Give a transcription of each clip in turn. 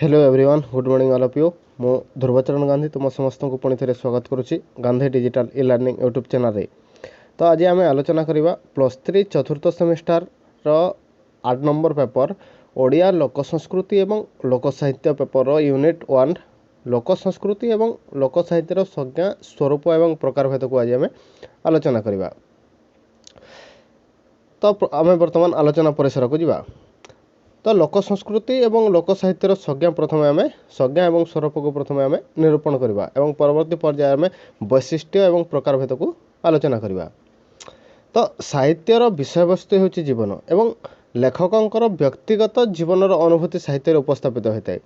Hello everyone, good morning all of you. मु ध्रुवचरण गांधी तुम समस्त को पुणी थे स्वागत करुच्ची Gandhi digital e learning YouTube channel रे। तो आज आम आलोचना करवा +3 चतुर्थ सेमिस्टर रो 8 नंबर पेपर ओडिया लोक संस्कृति एवं लोक साहित्य पेपर यूनिट 1 लोक संस्कृति एवं लोक साहित्यर संज्ञा स्वरूप एवं प्रकार भेद को आज आम आलोचना करवा। तो आम बर्तमान आलोचना परिसर को जावा। तो लोक संस्कृति एवं लोक साहित्यर संज्ञा प्रथम आम संज्ञा एवं स्वरूप को प्रथम आम निरूपण करवा एवं परवर्ती पर्याय में वैशिष्ट्य एवं प्रकार भेद को आलोचना करवा। तो साहित्यर विषय वस्तु हूँ जीवन एवं लेखकर व्यक्तिगत जीवन अनुभूति साहित्य उपस्थापित होता है।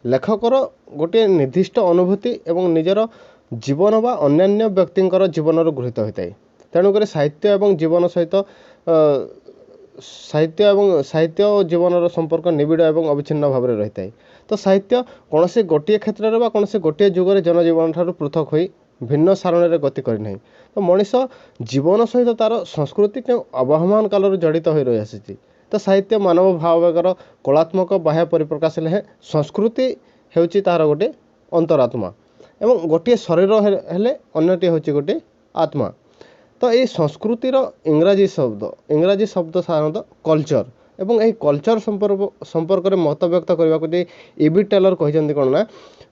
लेखकर गोटे निर्दिष्ट अनुभूति एवं निजर जीवन बा अन्यान्य व्यक्तिंकर जीवन गृहीत होता है। तेणुक साहित्य एवं जीवन सहित साहित्य और जीवन संपर्क निबिड़ एवं अविच्छिन्न भाव में रही है। तो साहित्य कौन से गोटे क्षेत्र में कौन से गोटे जुगर जनजीवन ठार पृथक हो भिन्न सारण में गति करना। तो मनीष जीवन सहित तार संस्कृति क्यों अवहमान काल जड़ित हो रही आसी। तो साहित्य मानव भाववेगर कलात्मक बाह्य परिप्रकाश है। संस्कृति होची तार गोटे अंतरात्मा एवं गोटे शरीर हेले अन्यटी हूँ गोटे आत्मा। तो ये संस्कृतिर इंग्राजी शब्द साधारणतः कल्चर एवं यही कल्चर संपर्क में मत व्यक्त करने इबी टेलर कहते कौन ना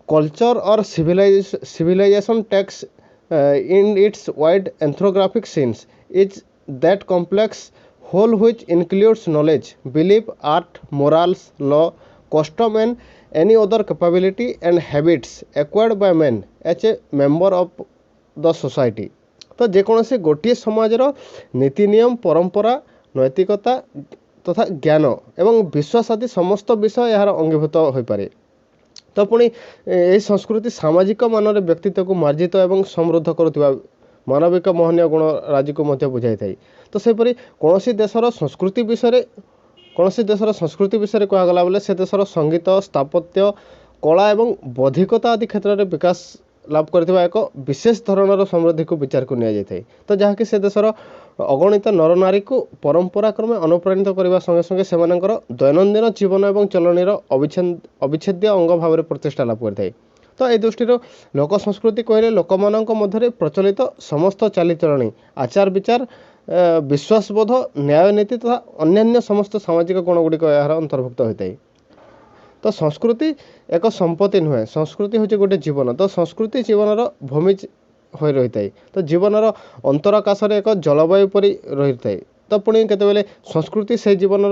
कल्चर और civilization takes in its wide ethnographic sense is that complex whole which includes knowledge belief art morals law custom and any other capability and habits acquired by man as a member of the society. तो जेकोसी गोटे समाजर नीति नियम परंपरा नैतिकता तथा ज्ञान एवं विश्वास आदि समस्त विषय यार अंगीभूत हो पारे। तो पुणी यही संस्कृति सामाजिक मान व्यक्तित्व को मार्जित एवं समृद्ध करुवा मानविक मोहनीय गुण राजी को बुझाई थाई। तो सेपरी कौन देशर संस्कृति विषय कहगला बेले से देशर संगीत स्थापत्य कला एवं बौद्धिकता आदि क्षेत्र में विकास लाभ करथिबा एक विशेष धरणर समृद्धि को विचार को निया जाय। तो जहाँकि से देशर अगणित नर नारी को परंपरा क्रमे अनुप्राणित करने संगे संगे सेमानकर दैनंदिन जीवन एवं चलनीर अविच्छेद्य अंग भाव में प्रतिष्ठा लाभ करथाय। तो ए दृष्टि लोक संस्कृति कहले लोक मानक मध्य प्रचलित समस्त चालीचलणी आचार विचार विश्वासबोध न्याय नीति तथा अन्यान्य समस्त सामाजिक गुणगुड़िक यार अंतर्भुक्त होता है। तो संस्कृति एक संपत्ति नुहे, संस्कृति हूँ गोटे जीवन। तो संस्कृति जीवन भूमि हो रही है। तो जीवन अंतराकाश एक जलवायु परी रही है। तो पुणी केतबेले संस्कृति से जीवन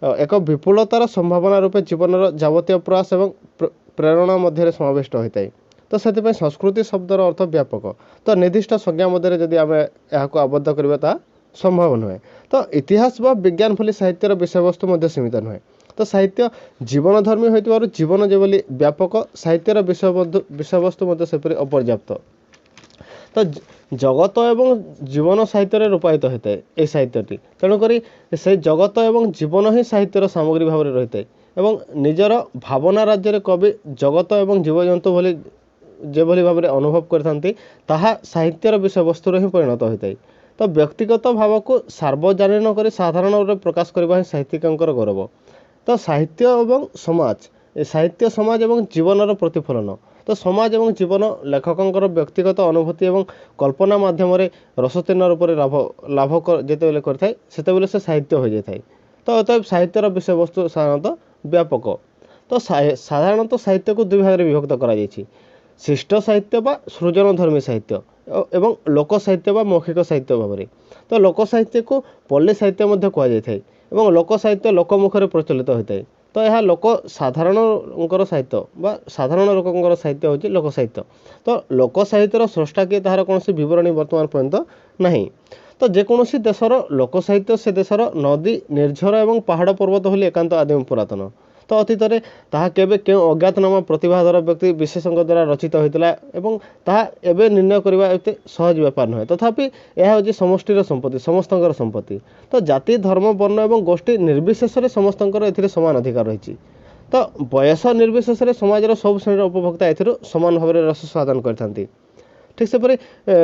एक विपुलतार संभावना रूपे जीवन जावतीय प्रयास एवं प्रेरणा मध्य समाविष्ट होता है। तो से संस्कृति शब्दर अर्थ व्यापक। तो निर्दिष्ट संज्ञा मध्य जदि आम यहाँ आबद्ध करवा संभव नुहे। तो इतिहास व विज्ञान भली साहित्यर विषय वस्तु सीमित नुहे। तो साहित्य जीवनधर्मी हो जीवन जो व्यापक साहित्यर विषय वस्तु सेपरी अपर्याप्त। तो जगत एवं जीवन साहित्य रूपायित होता है ये साहित्यटी। तेणुक से जगत एवं जीवन ही साहित्यर सामग्री भाव में रही है एवं निजर भावना राज्य कवि जगत एवं जीवजंतु भली जो भाव में अनुभव करते साहित्यर विषय वस्तु ही परिणत होता है। तो व्यक्तिगत भाव को सार्वजनीन कर साधारण रूप प्रकाश करने साहित्यिकर गौरव। तो साहित्य एवं समाज साहित्य समाज एवं जीवन प्रतिफलन। तो समाज एवं जीवन लेखकर व्यक्तिगत अनुभूति एवं कल्पना माध्यम रसतीर्ण रूप लाभ जिते करए से साहित्य हो जाए। तो अतएव साहित्यर विषय वस्तु साधारणतः व्यापक। तो साधारणतः साहित्य को दुई भाग में विभक्त कर शिष्ट साहित्य बा सृजनधर्मी साहित्य एवं लोक साहित्य बा मौखिक साहित्य भाव में। तो लोक साहित्य को पल्ली साहित्य कहुए एवं लोक साहित्य लोकमुखर प्रचलित होता है। तो यह लोक साधारण साहित्य बा साधारण लोक साहित्य हूँ लोक साहित्य। तो लोक साहित्यर स्रष्टा किए तार कौन बरणी वर्तमान पर्यंत नहीं। तो जेकोसी देशर लोक साहित्य से देशर नदी निर्झर एवं पहाड़ पर्वत होली एकांत आदिम पुरातन। तो अतीत में ताहा केबे क्यों अज्ञातनामा प्रतिभाधर व्यक्ति विशेषज्ञ द्वारा रचित होता एवं ताहा एबे निर्णय करने एते सहज व्यापार नुहे। तथापि यह हूँ समष्टिर संपत्ति समस्तंकर संपत्ति। तो जाति धर्म वर्ण एवं गोष्ठी निर्विशेष समस्तंकर एथिरे समान अधिकार रही। तो बयस निर्विशेष समाजर सब श्रेणी उपभोक्ता एथिरो समान भाव में रस साधन करथांती। ठीक सेपरि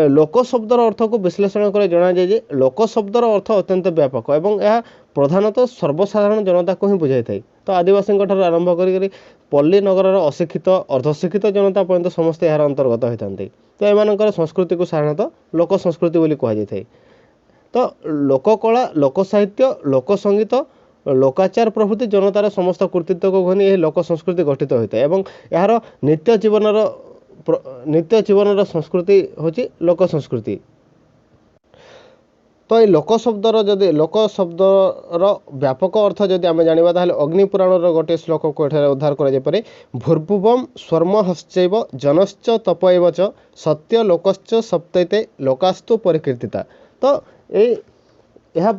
लोक शब्दर अर्थ को विश्लेषण कर जना जाए लोक शब्दर अर्थ अत्यंत व्यापक एवं यह प्रधानतः सर्वसाधारण जनता को ही बुझाई थाए। तो आदिवासी आरंभ करी पल्ली नगर अशिक्षित अर्धशिक्षित जनता पर्यंत समस्ते यार अंतर्गत होता है। तो एम संस्कृति को साधारणतः लोक संस्कृति बोली कहुई था। तो लोककला लोक साहित्य लोक संगीत लोकाचार प्रभृति जनतार समस्त कृतित्व को घनी लोक संस्कृति गठित होता है और यार नित्य जीवन संस्कृति हूँ लोक संस्कृति। तो ये लोक शब्दर व्यापक अर्थ जदि आम जाना ताल अग्निपुराण गोटे श्लोक को उद्धार कर भूर्भुवम स्वर्म हश्चैव जनश्च तपैव च सत्य लोकश्च सप्तैते लोकास्तु परिकीर्तिता। तो यह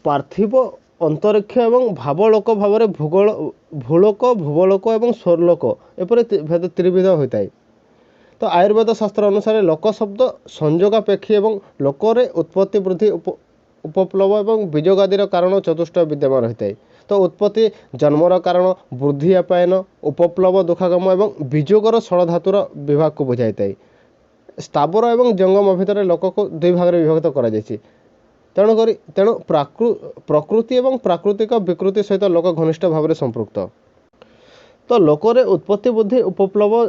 पार्थिव अंतरिक्ष एवं भावलोक भाव भूगोल भूलोक भूवलोक और स्वरलोक एपरी भेद त्रिविध होता है। तो आयुर्वेद शास्त्र अनुसार लोक शब्द संयोगापेक्षी एवं लोकरे उत्पत्ति वृद्धि उपप्लव और बीजगादीर कारण चतुष्ट विद्यमान होता है। तो उत्पत्ति जन्मर कारण वृद्धि अपायन उपप्लव दुखागम और बीजोगर षड़धातुर विभाग को बुझाई था। स्थावर और जंगम भितर लोक को दुई भाग में विभक्त कर तेणु प्रकृति और प्राकृतिक विकृति सहित लोक घनिष्ठ भाव में संपृक्त। तो लोकरे उत्पत्ति बुद्धि उपप्लव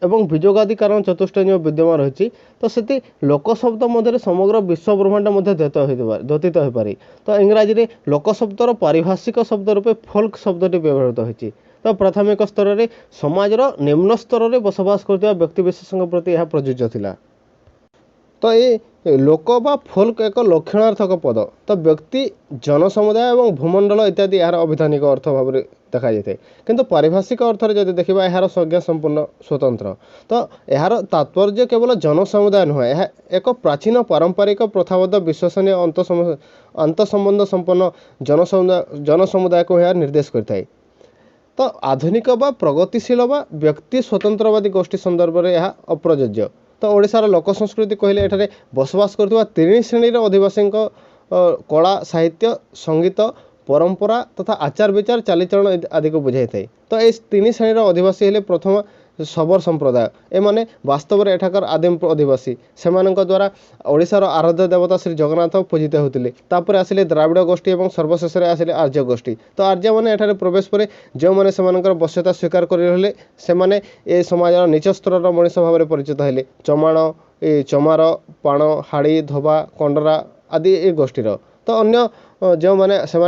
एवं बीजगादी कारण चतुष्ट विद्यमान रही। तो से लोक शब्द मध्य समग्र विश्व ब्रह्मांड द्योतित हो पारे। तो इंग्राजी में लोक शब्दर पारिभाषिक शब्द रूपे फोल्क शब्दटी व्यवहृत होती। तो प्राथमिक स्तर में समाजर निम्न स्तर में बसवास करता व्यक्ति विशेष प्रति यह प्रযোज्य थिला। तो ये लोक बा फोल्क एक लक्षणार्थक पद। तो व्यक्ति जनसमुदाय और भूमंडल इत्यादि यार अभिधानिक अर्थ भाव में देखा जाए किंतु पारिभाषिक अर्थ में जब देखा यार संज्ञा संपूर्ण स्वतंत्र। तो यार तात्पर्य केवल जनसमुदाय नुहे यह एक प्राचीन पारंपरिक प्रथाबद्ध विश्वसनीय अंतसंबंध संपन्न जनसमुदाय को यह निर्देश करता है। तो आधुनिक बा प्रगतिशील बा व्यक्ति स्वतंत्रवादी गोष्ठी संदर्भ में यह अप्रयोज्य। तो ओडिशार लोक संस्कृति कहले एठारे बसवास करथिबा तीन श्रेणी अधिवासी कला साहित्य संगीत परंपरा तथा आचार विचार चालीचरण आदि को बुझाई थाए। तो ये तीन श्रेणी अधिवासी हेले प्रथम शबर संप्रदाय एमाने वास्तव में एठाकर आदिम अधिवासी से द्वारा ओडिशार आराध्य देवता श्री जगन्नाथ पूजित होते। तापर आसिले द्राविड़ गोष्ठी और सर्वशेष आसिले आर्य गोष्ठी। तो आर्य मैंने एठारे प्रवेश पर जो मैंने से बश्यता स्वीकार करले से ए समाजर नीच स्तर मनीष भाव में परिचित हेले। चमाण चमार पाण हाड़ी धोबा कंडरा आदि ए गोष्ठीर। तो अन्य जो मैंने से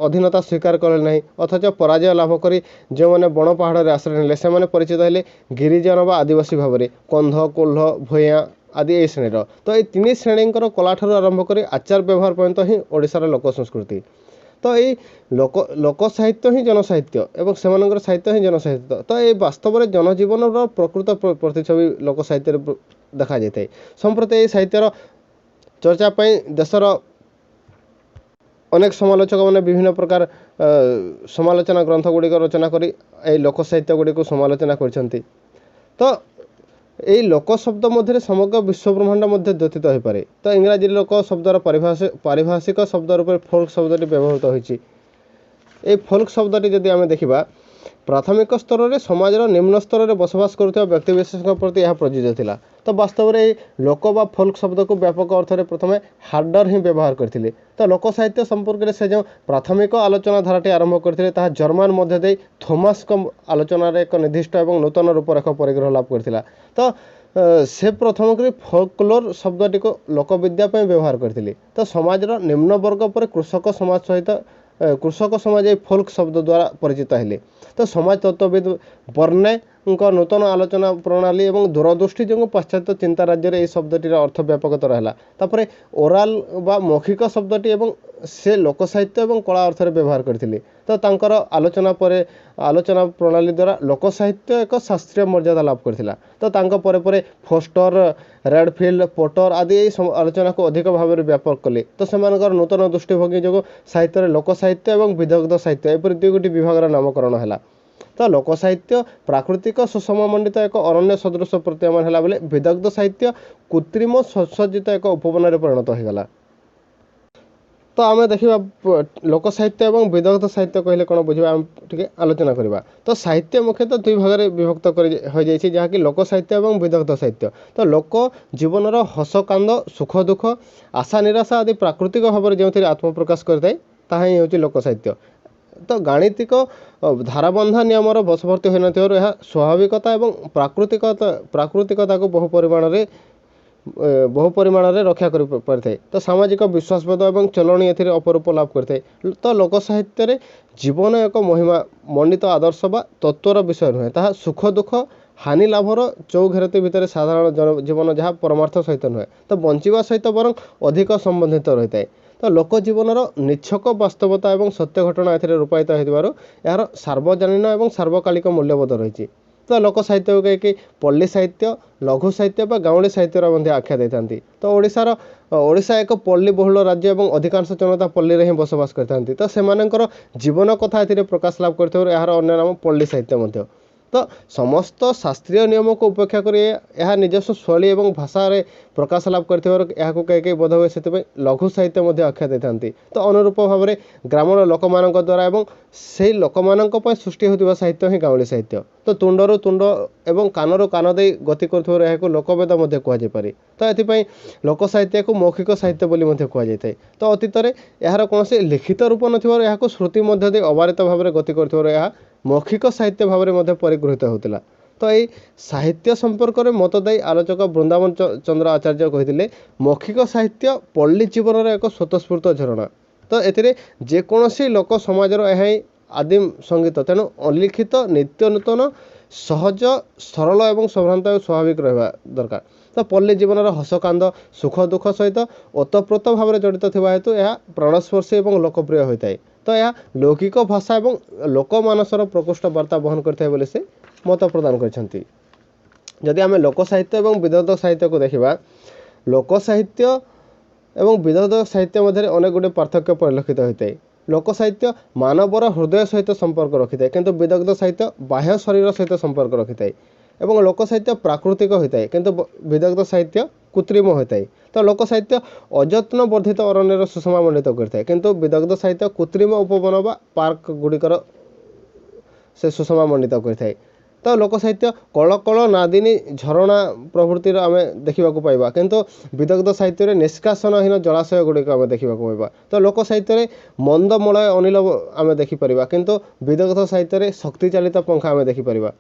अधीनता स्वीकार कले ना अथच पराजय लाभ कर जो मैंने बण पहाड़ में आश्रय नेले से परिचित हेले गिरिजन व आदिवासी भाव में कंध कोल्ह भूया आदि ए श्रेणीर। तो ये तीन श्रेणी कला ठार आरंभ कर आचार व्यवहार पर्यंत ही ओडिशार लोक संस्कृति। तो ये लोक साहित्य ही जनसाहित्य और से साहित्य ही जनसाहित्य। तो ये वास्तव में जनजीवन प्रकृत प्रतिच्छवि लोक साहित्य देखा जाए। संप्रति ये साहित्यर चर्चापी देशर अनेक समालोचक मैंने विभिन्न प्रकार समालोचना ग्रंथ गुड़िक रचना करी लोक साहित्य गुड़ी को समालोचना करछंती। तो यही लोक शब्द मध्य समग्र विश्व ब्रह्मांड मध्य द्योतित हो पारे। तो इंग्राजी लोक शब्दर पारिभाषिक शब्द रूप फोल्क शब्दटी व्यवहृत होती। ये फोल्क शब्दटी जदि आम देखा प्राथमिक स्तर में समाजर निम्न स्तर में बसवास करुवा व्यक्ति विशेष प्रति यह प्रযোज्य थिला। तो वास्तव में लोक बा फोल्क शब्द को व्यापक अर्थ में प्रथम हार्डर ही व्यवहार करते। तो लोक साहित्य संपर्क से जो प्राथमिक आलोचना धाराटी आरंभ करते जर्मान मध्य दे थोमास आलोचनार एक निर्दिष्ट और नूतन रूपरेख परिग्रह लाभ करथिला। तो से प्रथम कर फोल्कलोर शब्दटी को लोकविद्या व्यवहार करते। तो समाजर निम्न वर्ग पर कृषक समाज सहित कृषक समाज फोल्क शब्द द्वारा परिचित हेले। तो समाज तत्वविद बर्ने नूतन आलोचना प्रणाली और दूरदृष्टि जो पाश्चात्य चिंता राज्य में शब्दटीर अर्थ व्यापकता रहा। तापर ओराल बा मौखिक शब्दटी एवं से लोक साहित्य और कला अर्थ में व्यवहार करते। तो तांकर आलोचना प्रणाली द्वारा लोक साहित्य एक शास्त्रीय मर्यादा लाभ करथिला। तो तांको परे फोस्टर रेडफिल्ड पोटर आदि आलोचना को अधिक भाव में व्यापक कले। तो से नूतन दृष्टिभंगी जो साहित्य लोक साहित्य और विदग्ध साहित्य एपरी दुई गोटी विभाग नामकरण है। तो लोक साहित्य प्राकृतिक सुषम मंडित एक अरण्य सदृश प्रतीयमान है बेले विदग्ध साहित्य कृत्रिम सुसज्जित एक उपवन परिणत होगला। तो आम देखा लोक साहित्य और विदग्ध साहित्य कहले कौन बुझा आम टे आलोचना करवा। तो साहित्य मुख्यतः दुई भाग में विभक्त हो जाए जहाँकि लोक साहित्य और विदग्ध साहित्य। तो लोक जीवन हस कांद सुख दुख आशा निराशा आदि प्राकृतिक भाव में जो आत्मप्रकाश करता है ताही हूँ लोक साहित्य। ତ ଗାଣିତିକ ଧାରାବନ୍ଧା ନିୟମର ବଶବର୍ତ୍ତୀ ହୋଇନଥିବାରୁ ଏହା ସ୍ୱାଭାବିକତା ଏବଂ ପ୍ରାକୃତିକତାକୁ ବହୁ ପରିମାଣରେ ରକ୍ଷା କରିପାରିଥାଏ। ତ ସାମାଜିକ ବିଶ୍ୱାସବୋଧ ଏବଂ ଚଳଣି ଏଥିରେ ଅପରୂପ ଲାଭ କରିଥାଏ। ତ ଲୋକ ସାହିତ୍ୟରେ ଜୀବନ ଏକ ମଣ୍ଡିତ ଆଦର୍ଶ ବା ତତ୍ତ୍ୱର ବିଷୟ ନୁହେଁ, ତାହା ସୁଖ ଦୁଃଖ ହାନି ଲାଭର ଚଉଘେରତି ଭିତରେ ସାଧାରଣ ଜୀବନ, ଯାହା ପରମାର୍ଥ ସହିତ ନୁହେଁ ତ ବଞ୍ଚିବା ସହିତ ବରଂ ଅଧିକ ସମ୍ବନ୍ଧିତ ରହିଥାଏ। ତ ଲୋକ ଜୀବନର ନିଚ୍ଛକ ବାସ୍ତବତା ଏବଂ ସତ୍ୟ ଘଟଣା ଏଥିରେ ରୂପାୟିତ ହେଉଥିବାରୁ ଏହାର ସାର୍ବଜନୀନ ଏବଂ ସାର୍ବକାଳିକ ମୂଲ୍ୟବୋଧ ରହିଛି। ତ ଲୋକ ସାହିତ୍ୟକୁ କେହି ପଲ୍ଲୀ ସାହିତ୍ୟ, ଲଘୁ ସାହିତ୍ୟ ବା ଗାଉଁଲି ସାହିତ୍ୟର ମଧ୍ୟ ଆଖ୍ୟା ଦେଇଥାନ୍ତି। ତ ଓଡ଼ିଶା ଏକ ପଲ୍ଲୀ ବହୁଳ ରାଜ୍ୟ ଏବଂ ଅଧିକାଂଶ ଜନତା ପଲ୍ଲୀରେ ହିଁ ବସବାସ କରିଥାନ୍ତି। ତ ସେମାନଙ୍କର ଜୀବନ କଥା ଏଥିରେ ପ୍ରକାଶ ଲାଭ କରିଥିବାରୁ ଏହାର ଅନ୍ୟ ନାମ ପଲ୍ଲୀ ସାହିତ୍ୟ ମଧ୍ୟ। ତ ସମସ୍ତ ଶାସ୍ତ୍ରୀୟ ନିୟମକୁ ଉପେକ୍ଷା କରି ଏହା ନିଜସ୍ୱ ଶୈଳୀ ଏବଂ ଭାଷାରେ ପ୍ରକାଶ ଲାଭ କରିଥିବାରୁ ଏହାକୁ କେହି ବୋଧହୁଏ ସେଥିପାଇଁ ଲଘୁ ସାହିତ୍ୟ ମଧ୍ୟ ଆଖ୍ୟା ଦେଇଥାନ୍ତି। ତ ଅନୁରୂପ ଭାବରେ ଗ୍ରାମର ଲୋକମାନଙ୍କ ଦ୍ୱାରା ଏବଂ ସେହି ଲୋକମାନଙ୍କ ପାଇଁ ସୃଷ୍ଟି ହେଉଥିବା ସାହିତ୍ୟ ହିଁ ଗାଉଁଲି ସାହିତ୍ୟ। ତ ତୁଣ୍ଡରୁ ତୁଣ୍ଡ ଏବଂ କାନରୁ କାନ ଦେଇ ଗତି କରୁଥିବାରୁ ଏହାକୁ ଲୋକବେଦ ମଧ୍ୟ କୁହାଯାଇପାରେ। ତ ଏଥିପାଇଁ ଲୋକ ସାହିତ୍ୟକୁ ମୌଖିକ ସାହିତ୍ୟ ବୋଲି ମଧ୍ୟ କୁହାଯାଇଥାଏ। ତ ଅତୀତରେ ଏହାର କୌଣସି ଲିଖିତ ରୂପ ନଥିବାରୁ ଏହାକୁ ଶ୍ରୁତି ମଧ୍ୟ ଦେଇ ଅବାରିତ ଭାବରେ ଗତି କରୁଥିବାରୁ ଏହା ମୌଖିକ ସାହିତ୍ୟ ଭାବରେ ମଧ୍ୟ ପରିଗୃହୀତ ହେଉଥିଲା। ତ ଏହି ସାହିତ୍ୟ ସମ୍ପର୍କରେ ମତ ଦେଇ ଆଲୋଚକ ବୃନ୍ଦାବନ ଚନ୍ଦ୍ର ଆଚାର୍ଯ୍ୟ କହିଥିଲେ, ମୌଖିକ ସାହିତ୍ୟ ପଲ୍ଲୀ ଜୀବନର ଏକ ସ୍ୱତଃସ୍ଫୂର୍ତ୍ତ ଝରଣା। ତ ଏଥିରେ ଯେକୌଣସି ଲୋକ ସମାଜର ଏହା ହିଁ ଆଦିମ ସଙ୍ଗୀତ, ତେଣୁ ଅଲିଖିତ ନିତ୍ୟ ନୂତନ ସହଜ ସରଳ ଏବଂ ସମ୍ଭ୍ରାନ୍ତ ସ୍ୱାଭାବିକ ରହିବା ଦରକାର। ତ ପଲ୍ଲୀ ଜୀବନର ହସକାନ୍ଦ ସୁଖ ଦୁଃଖ ସହିତ ଓତପ୍ରୋତ ଭାବରେ ଜଡ଼ିତ ଥିବା ହେତୁ ଏହା ପ୍ରାଣସ୍ପର୍ଶୀ ଏବଂ ଲୋକପ୍ରିୟ ହୋଇଥାଏ। ତ ଏହା ଲୌକିକ ଭାଷା ଏବଂ ଲୋକମାନସର ପ୍ରକୃଷ୍ଟ ବାର୍ତ୍ତା ବହନ କରିଥାଏ ବୋଲି ସେ ମତ ପ୍ରଦାନ କରିଛନ୍ତି। ଯଦି ଆମେ ଲୋକ ସାହିତ୍ୟ ଏବଂ ବିଦଗ୍ଧ ସାହିତ୍ୟକୁ ଦେଖିବା, ଲୋକ ସାହିତ୍ୟ ଏବଂ ବିଦଗ୍ଧ ସାହିତ୍ୟ ମଧ୍ୟରେ ଅନେକ ଗୁଡ଼ିଏ ପାର୍ଥକ୍ୟ ପରିଲକ୍ଷିତ ହୋଇଥାଏ। ଲୋକ ସାହିତ୍ୟ ମାନବର ହୃଦୟ ସହିତ ସମ୍ପର୍କ ରଖିଥାଏ, କିନ୍ତୁ ବିଦଗ୍ଧ ସାହିତ୍ୟ ବାହ୍ୟ ଶରୀର ସହିତ ସମ୍ପର୍କ ରଖିଥାଏ। ଏବଂ ଲୋକ ସାହିତ୍ୟ ପ୍ରାକୃତିକ ହୋଇଥାଏ, କିନ୍ତୁ ବିଦଗ୍ଧ ସାହିତ୍ୟ କୃତ୍ରିମ ହୋଇଥାଏ। ତ ଲୋକ ସାହିତ୍ୟ ଅଯତ୍ନ ବର୍ଦ୍ଧିତ ଅରଣ୍ୟର ସୁଷମା ମଣ୍ଡିତ କରିଥାଏ, କିନ୍ତୁ ବିଦଗ୍ଧ ସାହିତ୍ୟ କୃତ୍ରିମ ଉପବନ ବା ପାର୍କ ଗୁଡ଼ିକର ସେ ସୁଷମା ମଣ୍ଡିତ କରିଥାଏ। ତ ଲୋକ ସାହିତ୍ୟ କଳ କଳ ନାଦିନୀ ଝରଣା ପ୍ରଭୃତିର ଆମେ ଦେଖିବାକୁ ପାଇବା, କିନ୍ତୁ ବିଦଗ୍ଧ ସାହିତ୍ୟରେ ନିଷ୍କାସନହୀନ ଜଳାଶୟ ଗୁଡ଼ିକ ଆମେ ଦେଖିବାକୁ ପାଇବା। ତ ଲୋକ ସାହିତ୍ୟରେ ମନ୍ଦମଳୟ ଅନିଲ ଆମେ ଦେଖିପାରିବା, କିନ୍ତୁ ବିଦଗ୍ଧ ସାହିତ୍ୟରେ ଶକ୍ତିଚାଳିତ ପଙ୍ଖା ଆମେ ଦେଖିପାରିବା।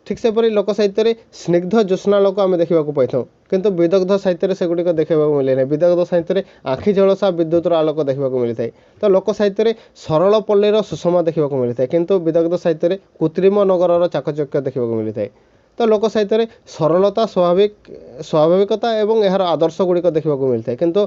ଠିକ୍ ସେପରି ଲୋକ ସାହିତ୍ୟରେ ସ୍ନିଗ୍ଧ ଜ୍ୟୋତ୍ସ୍ନାଲୋକ ଆମେ ଦେଖିବାକୁ ପାଇଥାଉ, କିନ୍ତୁ ବିଦଗ୍ଧ ସାହିତ୍ୟରେ ସେଗୁଡ଼ିକ ଦେଖିବାକୁ ମିଳେ ନାହିଁ। ବିଦଗ୍ଧ ସାହିତ୍ୟରେ ଆଖି ଝଲସା ବିଦ୍ୟୁତର ଆଲୋକ ଦେଖିବାକୁ ମିଳିଥାଏ। ତ ଲୋକ ସାହିତ୍ୟରେ ସରଳ ପଲ୍ଲୀର ସୁଷମା ଦେଖିବାକୁ ମିଳିଥାଏ, କିନ୍ତୁ ବିଦଗ୍ଧ ସାହିତ୍ୟରେ କୃତ୍ରିମ ନଗରର ଚାକଚକ୍ୟ ଦେଖିବାକୁ ମିଳିଥାଏ। ତ ଲୋକ ସାହିତ୍ୟରେ ସରଳତା ସ୍ୱାଭାବିକତା ଏବଂ ଏହାର ଆଦର୍ଶ ଗୁଡ଼ିକ ଦେଖିବାକୁ ମିଳିଥାଏ, କିନ୍ତୁ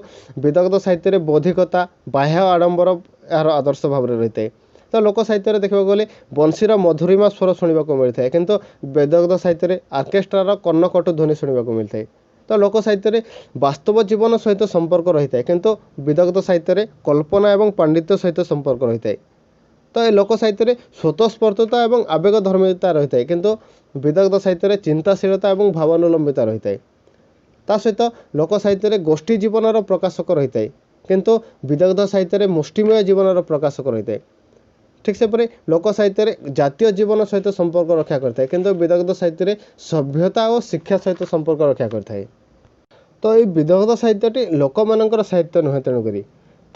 ବିଦଗ୍ଧ ସାହିତ୍ୟରେ ବୌଦ୍ଧିକତା ବାହ୍ୟ ଆଡ଼ମ୍ବର ଏହାର ଆଦର୍ଶ ଭାବରେ ରହିଥାଏ। ତ ଲୋକ ସାହିତ୍ୟରେ ଦେଖିବାକୁ ଗଲେ ବଂଶୀର ମଧୁରିମା ସ୍ୱର ଶୁଣିବାକୁ ମିଳିଥାଏ, କିନ୍ତୁ ବିଦଗ୍ଧ ସାହିତ୍ୟରେ ଅର୍କେଷ୍ଟ୍ରାର କର୍ଣ୍ଣକଟୁ ଧ୍ୱନି ଶୁଣିବାକୁ ମିଳିଥାଏ। ତ ଲୋକ ସାହିତ୍ୟରେ ବାସ୍ତବ ଜୀବନ ସହିତ ସମ୍ପର୍କ ରହିଥାଏ, କିନ୍ତୁ ବିଦଗ୍ଧ ସାହିତ୍ୟରେ କଳ୍ପନା ଏବଂ ପାଣ୍ଡିତ୍ୟ ସହିତ ସମ୍ପର୍କ ରହିଥାଏ। ତ ଏ ଲୋକ ସାହିତ୍ୟରେ ସ୍ୱତଃସ୍ଫୂର୍ତ୍ତତା ଏବଂ ଆବେଗ ଧର୍ମିତା ରହିଥାଏ, କିନ୍ତୁ ବିଦଗ୍ଧ ସାହିତ୍ୟରେ ଚିନ୍ତାଶୀଳତା ଏବଂ ଭାବାନୁଲମ୍ବିତା ରହିଥାଏ। ତା ସହିତ ଲୋକ ସାହିତ୍ୟରେ ଗୋଷ୍ଠୀ ଜୀବନର ପ୍ରକାଶକ ରହିଥାଏ, କିନ୍ତୁ ବିଦଗ୍ଧ ସାହିତ୍ୟରେ ମୁଷ୍ଟିମୟ ଜୀବନର ପ୍ରକାଶକ ରହିଥାଏ। ଠିକ୍ ସେପରି ଲୋକ ସାହିତ୍ୟରେ ଜାତୀୟ ଜୀବନ ସହିତ ସମ୍ପର୍କ ରକ୍ଷା କରିଥାଏ, କିନ୍ତୁ ବିଦଗ୍ଧ ସାହିତ୍ୟରେ ସଭ୍ୟତା ଓ ଶିକ୍ଷା ସହିତ ସମ୍ପର୍କ ରକ୍ଷା କରିଥାଏ। ତ ଏହି ବିଦଗ୍ଧ ସାହିତ୍ୟଟି ଲୋକମାନଙ୍କର ସାହିତ୍ୟ ନୁହେଁ, ତେଣୁକରି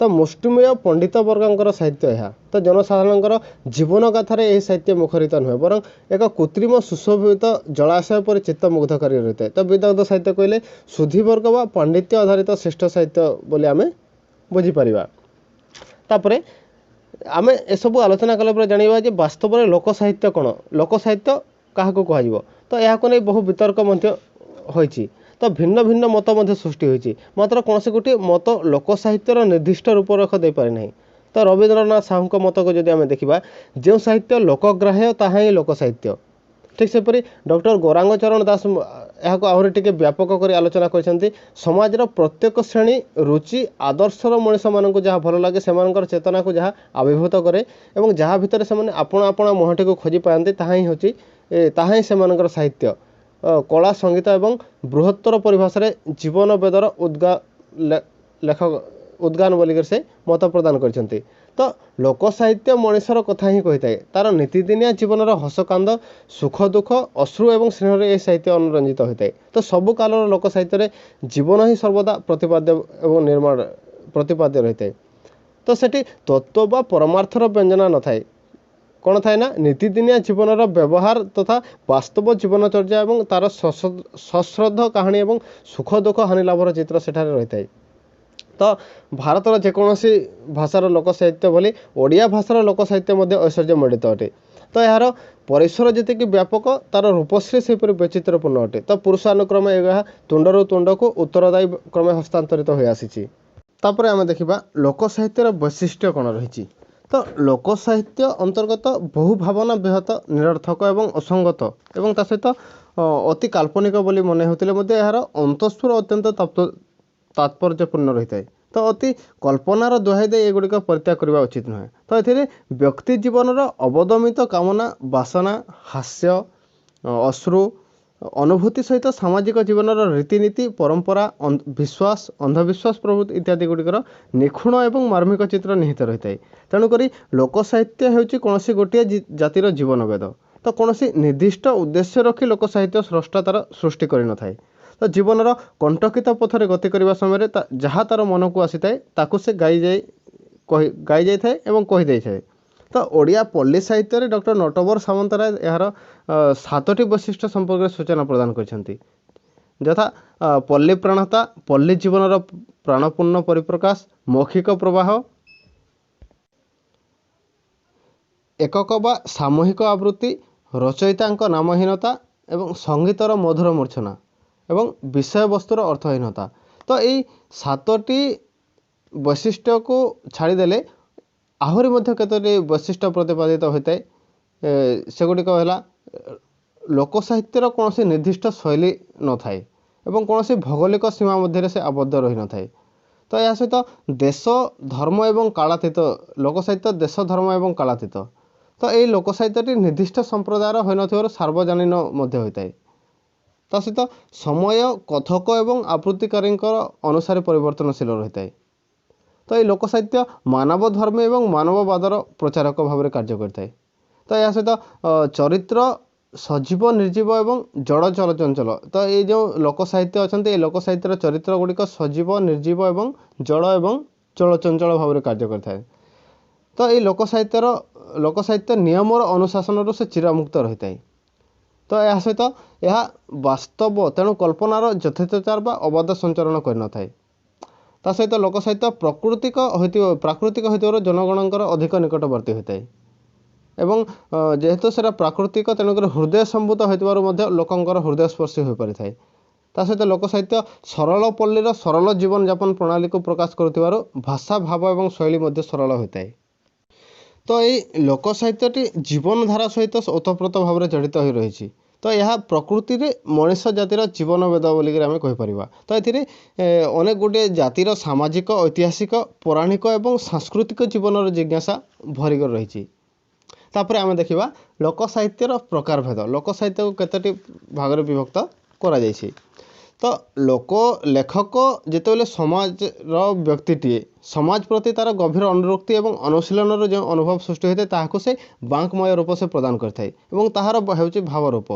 ତ ମୁଷ୍ଟିମୟ ପଣ୍ଡିତ ବର୍ଗଙ୍କର ସାହିତ୍ୟ ଏହା। ତ ଜନସାଧାରଣଙ୍କର ଜୀବନଗାଥାରେ ଏହି ସାହିତ୍ୟ ମୁଖରିତ ନୁହେଁ, ବରଂ ଏକ କୃତ୍ରିମ ସୁଶୋଭିତ ଜଳାଶୟ ପରି ଚିତ୍ତ ମୁଗ୍ଧକାରୀ ରହିଥାଏ। ତ ବିଦଗ୍ଧ ସାହିତ୍ୟ କହିଲେ ସୁଧୀବର୍ଗ ବା ପାଣ୍ଡିତ୍ୟ ଆଧାରିତ ଶ୍ରେଷ୍ଠ ସାହିତ୍ୟ ବୋଲି ଆମେ ବୁଝିପାରିବା। ତାପରେ ଆମେ ଏସବୁ ଆଲୋଚନା କଲା ପରେ ଜାଣିବା ଯେ ବାସ୍ତବରେ ଲୋକ ସାହିତ୍ୟ କ'ଣ, ଲୋକ ସାହିତ୍ୟ କାହାକୁ କୁହାଯିବ। ତ ଏହାକୁ ନେଇ ବହୁ ବିତର୍କ ମଧ୍ୟ ହୋଇଛି। ତ ଭିନ୍ନ ଭିନ୍ନ ମତ ମଧ୍ୟ ସୃଷ୍ଟି ହୋଇଛି, ମାତ୍ର କୌଣସି ଗୋଟିଏ ମତ ଲୋକ ସାହିତ୍ୟର ନିର୍ଦ୍ଦିଷ୍ଟ ରୂପରେଖ ଦେଇପାରେ ନାହିଁ। ତ ରବୀନ୍ଦ୍ରନାଥ ସାହୁଙ୍କ ମତକୁ ଯଦି ଆମେ ଦେଖିବା, ଯେଉଁ ସାହିତ୍ୟ ଲୋକଗ୍ରାହ୍ୟ ତାହା ହିଁ ଲୋକ ସାହିତ୍ୟ। ଠିକ୍ ସେପରି ଡକ୍ଟର ଗୌରାଙ୍ଗ ଚରଣ ଦାସ ଏହାକୁ ଆହୁରି ଟିକେ ବ୍ୟାପକ କରି ଆଲୋଚନା କରିଛନ୍ତି। ସମାଜର ପ୍ରତ୍ୟେକ ଶ୍ରେଣୀ ରୁଚି ଆଦର୍ଶର ମଣିଷମାନଙ୍କୁ ଯାହା ଭଲ ଲାଗେ, ସେମାନଙ୍କର ଚେତନାକୁ ଯାହା ଆବିର୍ଭୂତ କରେ ଏବଂ ଯାହା ଭିତରେ ସେମାନେ ଆପଣା ମୁହଁଟିକୁ ଖୋଜି ପାଆନ୍ତି, ତାହା ହିଁ ସେମାନଙ୍କର ସାହିତ୍ୟ, କଳା ସଙ୍ଗୀତ ଏବଂ ବୃହତ୍ତର ପରିଭାଷାରେ ଜୀବନବେଦର ଉଦ୍ଗାନ ବୋଲିକରି ସେ ମତ ପ୍ରଦାନ କରିଛନ୍ତି। ତ ଲୋକ ସାହିତ୍ୟ ମଣିଷର କଥା ହିଁ କହିଥାଏ, ତା'ର ନୀତିଦିନିଆ ଜୀବନର ହସକାନ୍ଦ ସୁଖ ଦୁଃଖ ଅଶ୍ରୁ ଏବଂ ସ୍ନେହରେ ଏହି ସାହିତ୍ୟ ଅନୁରଞ୍ଜିତ ହୋଇଥାଏ। ତ ସବୁ କାଳର ଲୋକ ସାହିତ୍ୟରେ ଜୀବନ ହିଁ ସର୍ବଦା ପ୍ରତିପାଦ୍ୟ ରହିଥାଏ। ତ ତ ସେଠି ତତ୍ତ୍ୱ ବା ପରମାର୍ଥର ବ୍ୟଞ୍ଜନା ନଥାଏ। କ'ଣ ଥାଏ ନା ନୀତିଦିନିଆ ଜୀବନର ବ୍ୟବହାର ତଥା ବାସ୍ତବ ଜୀବନଚର୍ଯ୍ୟା ଏବଂ ତା'ର ସଶ୍ରଦ୍ଧ କାହାଣୀ ଏବଂ ସୁଖ ଦୁଃଖ ହାନି ଲାଭର ଚିତ୍ର ସେଠାରେ ରହିଥାଏ। ତ ଭାରତର ଯେକୌଣସି ଭାଷାର ଲୋକ ସାହିତ୍ୟ ଭଳି ଓଡ଼ିଆ ଭାଷାର ଲୋକ ସାହିତ୍ୟ ମଧ୍ୟ ଐଶ୍ୱର୍ଯ୍ୟମଣ୍ଡିତ ଅଟେ। ତ ଏହାର ପରିସର ଯେତିକି ବ୍ୟାପକ ତା'ର ରୂପଶ୍ରୀ ସେହିପରି ବୈଚିତ୍ର୍ୟପୂର୍ଣ୍ଣ ଅଟେ। ତ ପୁରୁଷାନୁକ୍ରମେ ଏହା ତୁଣ୍ଡରୁ ତୁଣ୍ଡକୁ ଉତ୍ତରଦାୟୀ କ୍ରମେ ହସ୍ତାନ୍ତରିତ ହୋଇଆସିଛି। ତାପରେ ଆମେ ଦେଖିବା ଲୋକ ସାହିତ୍ୟର ବୈଶିଷ୍ଟ୍ୟ କ'ଣ ରହିଛି। ତ ଲୋକ ସାହିତ୍ୟ ଅନ୍ତର୍ଗତ ବହୁ ଭାବନା ବିହତ, ନିରର୍ଥକ ଏବଂ ଅସଙ୍ଗତ ଏବଂ ତା ସହିତ ଅତି କାଳ୍ପନିକ ବୋଲି ମନେ ହେଉଥିଲେ ମଧ୍ୟ ଏହାର ଅନ୍ତଃସ୍ଫୁର ଅତ୍ୟନ୍ତ ତାତ୍ପର୍ଯ୍ୟପୂର୍ଣ୍ଣ ରହିଥାଏ। ତ ଅତି କଳ୍ପନାର ଦୋହାଇ ଦେଇ ଏଗୁଡ଼ିକ ପରିତ୍ୟାଗ କରିବା ଉଚିତ ନୁହେଁ। ତ ଏଥିରେ ବ୍ୟକ୍ତି ଜୀବନର ଅବଦମିତ କାମନା, ବାସନା, ହାସ୍ୟ, ଅଶ୍ରୁ, ଅନୁଭୂତି ସହିତ ସାମାଜିକ ଜୀବନର ରୀତିନୀତି, ପରମ୍ପରା, ବିଶ୍ୱାସ, ଅନ୍ଧବିଶ୍ୱାସ ପ୍ରଭୃତି ଇତ୍ୟାଦି ଗୁଡ଼ିକର ନିଖୁଣ ଏବଂ ମାର୍ମିକ ଚିତ୍ର ନିହିତ ରହିଥାଏ। ତେଣୁକରି ଲୋକ ସାହିତ୍ୟ ହେଉଛି କୌଣସି ଗୋଟିଏ ଜାତିର ଜୀବନବେଦ। ତ କୌଣସି ନିର୍ଦ୍ଦିଷ୍ଟ ଉଦ୍ଦେଶ୍ୟ ରଖି ଲୋକ ସାହିତ୍ୟ ସ୍ରଷ୍ଟା ତା'ର ସୃଷ୍ଟି କରିନଥାଏ। ତ ଜୀବନର କଣ୍ଟକିତ ପଥରେ ଗତି କରିବା ସମୟରେ ଯାହା ତା'ର ମନକୁ ଆସିଥାଏ ତାକୁ ସେ ଗାଇ ଯାଇଥାଏ ଏବଂ କହିଦେଇଥାଏ। ତ ଓଡ଼ିଆ ପଲ୍ଲୀ ସାହିତ୍ୟରେ ଡକ୍ଟର ନଟବର ସାମନ୍ତରାୟ ଏହାର 7ଟି ବୈଶିଷ୍ଟ୍ୟ ସମ୍ପର୍କରେ ସୂଚନା ପ୍ରଦାନ କରିଛନ୍ତି। ଯଥା ପଲ୍ଲୀ ପ୍ରାଣତା, ପଲ୍ଲୀ ଜୀବନର ପ୍ରାଣପୂର୍ଣ୍ଣ ପରିପ୍ରକାଶ, ମୌଖିକ ପ୍ରବାହ, ଏକକ ବା ସାମୂହିକ ଆବୃତ୍ତି, ରଚୟିତାଙ୍କ ନାମହୀନତା ଏବଂ ସଙ୍ଗୀତର ମଧୁର ମୂର୍ଚ୍ଛନା ଏବଂ ବିଷୟବସ୍ତୁର ଅର୍ଥହୀନତା। ତ ଏଇ 7ଟି ବୈଶିଷ୍ଟ୍ୟକୁ ଛାଡ଼ିଦେଲେ ଆହୁରି ମଧ୍ୟ କେତୋଟି ବୈଶିଷ୍ଟ୍ୟ ପ୍ରତିପାଦିତ ହୋଇଥାଏ। ସେଗୁଡ଼ିକ ହେଲା ଲୋକ ସାହିତ୍ୟର କୌଣସି ନିର୍ଦ୍ଦିଷ୍ଟ ଶୈଳୀ ନଥାଏ ଏବଂ କୌଣସି ଭୌଗୋଳିକ ସୀମା ମଧ୍ୟରେ ସେ ଆବଦ୍ଧ ରହିନଥାଏ। ତ ଏହା ସହିତ ଦେଶ, ଧର୍ମ ଏବଂ କାଳାତୀତ, ଲୋକ ସାହିତ୍ୟ ଦେଶ, ଧର୍ମ ଏବଂ କାଳାତୀତ। ତ ଏହି ଲୋକ ସାହିତ୍ୟଟି ନିର୍ଦ୍ଦିଷ୍ଟ ସମ୍ପ୍ରଦାୟର ହୋଇନଥିବାରୁ ସାର୍ବଜନୀନ ମଧ୍ୟ ହୋଇଥାଏ। ତା ସହିତ ସମୟ, କଥକ ଏବଂ ଆବୃତ୍ତିକାରୀଙ୍କର ଅନୁସାରେ ପରିବର୍ତ୍ତନଶୀଳ ରହିଥାଏ। ତ ଏହି ଲୋକ ସାହିତ୍ୟ ମାନବ ଧର୍ମୀ ଏବଂ ମାନବବାଦର ପ୍ରଚାରକ ଭାବରେ କାର୍ଯ୍ୟ କରିଥାଏ। ତ ଏହା ସହିତ ଚରିତ୍ର ସଜୀବ, ନିର୍ଜୀବ ଏବଂ ଜଡ଼ ଚଳଚଞ୍ଚଳ। ତ ଏଇ ଯେଉଁ ଲୋକ ସାହିତ୍ୟ ଅଛନ୍ତି, ଏହି ଲୋକ ସାହିତ୍ୟର ଚରିତ୍ର ଗୁଡ଼ିକ ସଜୀବ, ନିର୍ଜୀବ ଏବଂ ଜଡ଼ ଏବଂ ଚଳଚଞ୍ଚଳ ଭାବରେ କାର୍ଯ୍ୟ କରିଥାଏ। ତ ଏଇ ଲୋକ ସାହିତ୍ୟ ନିୟମର ଅନୁଶାସନରୁ ସେ ଚିରମୁକ୍ତ ରହିଥାଏ। ତ ଏହା ସହିତ ଏହା ବାସ୍ତବ, ତେଣୁ କଳ୍ପନାର ଯଥେଚ୍ଛାଚାର ବା ଅବାଧ ସଞ୍ଚରଣ କରିନଥାଏ। ତା ସହିତ ଲୋକ ସାହିତ୍ୟ ପ୍ରାକୃତିକ ହୋଇଥିବାରୁ ଜନଗଣଙ୍କର ଅଧିକ ନିକଟବର୍ତ୍ତୀ ହୋଇଥାଏ ଏବଂ ଯେହେତୁ ସେଇଟା ପ୍ରାକୃତିକ ତେଣୁକରି ହୃଦୟ ସମ୍ଭୂତ ହୋଇଥିବାରୁ ମଧ୍ୟ ଲୋକଙ୍କର ହୃଦୟସ୍ପର୍ଶୀ ହୋଇପାରିଥାଏ। ତା ସହିତ ଲୋକ ସାହିତ୍ୟ ସରଳ ପଲ୍ଲୀର ସରଳ ଜୀବନଯାପନ ପ୍ରଣାଳୀକୁ ପ୍ରକାଶ କରୁଥିବାରୁ ଭାଷା, ଭାବ ଏବଂ ଶୈଳୀ ମଧ୍ୟ ସରଳ ହୋଇଥାଏ। ତ ଏଇ ଲୋକ ସାହିତ୍ୟଟି ଜୀବନଧାରା ସହିତ ଓତପ୍ରୋତ ଭାବରେ ଜଡ଼ିତ ହୋଇ ରହିଛି। ତ ଏହା ପ୍ରକୃତିରେ ମଣିଷ ଜାତିର ଜୀବନବେଦ ବୋଲିକରି ଆମେ କହିପାରିବା। ତ ଏଥିରେ ଅନେକ ଗୁଡ଼ିଏ ଜାତିର ସାମାଜିକ, ଐତିହାସିକ, ପୌରାଣିକ ଏବଂ ସାଂସ୍କୃତିକ ଜୀବନର ଜିଜ୍ଞାସା ଭରିକରି ରହିଛି। ତାପରେ ଆମେ ଦେଖିବା ଲୋକ ସାହିତ୍ୟର ପ୍ରକାରଭେଦ। ଲୋକ ସାହିତ୍ୟକୁ କେତୋଟି ଭାଗରେ ବିଭକ୍ତ କରାଯାଇଛି। ତ ଲେଖକ ଯେତେବେଳେ ସମାଜର ବ୍ୟକ୍ତିଟିଏ, ସମାଜ ପ୍ରତି ତା'ର ଗଭୀର ଅନୁରକ୍ତି ଏବଂ ଅନୁଶୀଳନର ଯେଉଁ ଅନୁଭବ ସୃଷ୍ଟି ହୋଇଥାଏ ତାହାକୁ ସେ ବାଙ୍କ୍ମୟ ରୂପ ସେ ପ୍ରଦାନ କରିଥାଏ ଏବଂ ତାହାର ହେଉଛି ଭାବରୂପ।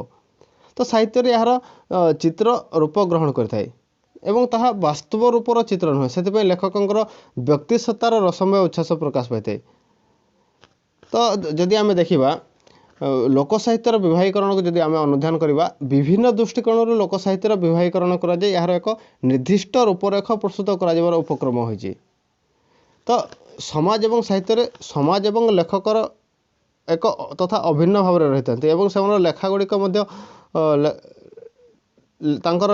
ତ ସାହିତ୍ୟରେ ଏହାର ଚିତ୍ର ରୂପ ଗ୍ରହଣ କରିଥାଏ ଏବଂ ତାହା ବାସ୍ତବ ରୂପର ଚିତ୍ର ନୁହେଁ। ସେଥିପାଇଁ ଲେଖକଙ୍କର ବ୍ୟକ୍ତିସତ୍ତାର ରସମୟ ଉଚ୍ଛ୍ୱାସ ପ୍ରକାଶ ପାଇଥାଏ। ତ ଯଦି ଆମେ ଦେଖିବା ଲୋକ ସାହିତ୍ୟର ବିବାହୀକରଣକୁ ଯଦି ଆମେ ଅନୁଧ୍ୟାନ କରିବା, ବିଭିନ୍ନ ଦୃଷ୍ଟିକୋଣରୁ ଲୋକ ସାହିତ୍ୟର ବିବାହୀକରଣ କରାଯାଇ ଏହାର ଏକ ନିର୍ଦ୍ଦିଷ୍ଟ ରୂପରେଖ ପ୍ରସ୍ତୁତ କରାଯିବାର ଉପକ୍ରମ ହୋଇଛି। ତ ସମାଜ ଏବଂ ସାହିତ୍ୟରେ ସମାଜ ଏବଂ ଲେଖକର ଏକ ତଥା ଅଭିନ୍ନ ଭାବରେ ରହିଥାନ୍ତି ଏବଂ ସେମାନଙ୍କ ଲେଖା ଗୁଡ଼ିକ ମଧ୍ୟ ତାଙ୍କର